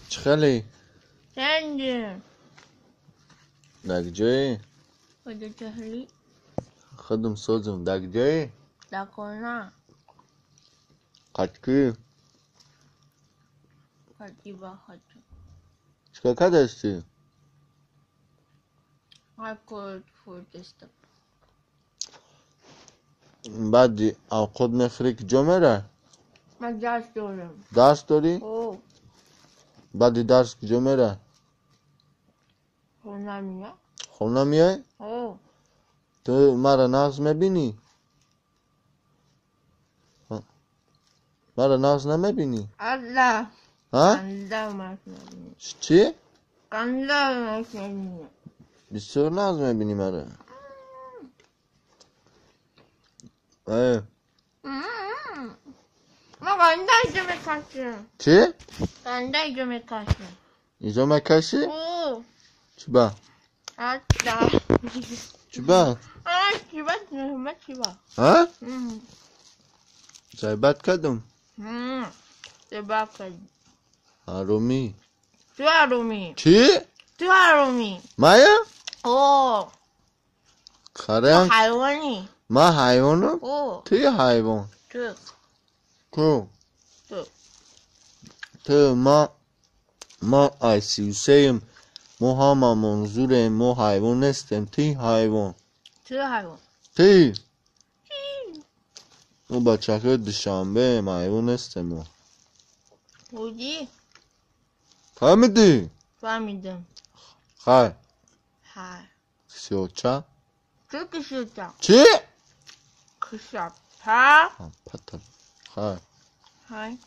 چخلی؟ سنجه دک جایی؟ خدا چهلی خودم سوزم دک جایی؟ دکانا قطکی؟ قدی با خدا چکا که دستی؟ هر کورد فوردستم بعدی او خود میخوری که جمعه؟ من درس دارم درس داری؟ اوه بعدی درس که جمعه؟ خونه میاد خونه میای؟ اوه تو مرا نقض میبینی؟ مرا نقض نمیبینی؟ الله ها؟ کنده مکنه چی؟ کنده مکنه بسیار نقض میبینی مرا ما کنده ایجا میکشم چی؟ کنده ایجا میکشم اینجا مکشی؟ اوه چی با؟ حتی چی با؟ چی با نهمت چی با ها؟ زایبت کدوم؟ چی کن آرومی تو آرومی چی؟ تو آرومی مایا؟ اوه تو خرم؟ حیوانی ما حیوانم؟ اوه توی حیوان تو کو؟ تو تو ما آیسیوسیم ما منظور ما حیوان نیستیم تی حیوان تو حیوان تی ما بچه که دوشنبه ما حیوان نیستیم ما بودی فهمیدی؟ فهمیدم خیر های سیوچه تو کشیدم چی؟ کشم ها پتر خیر های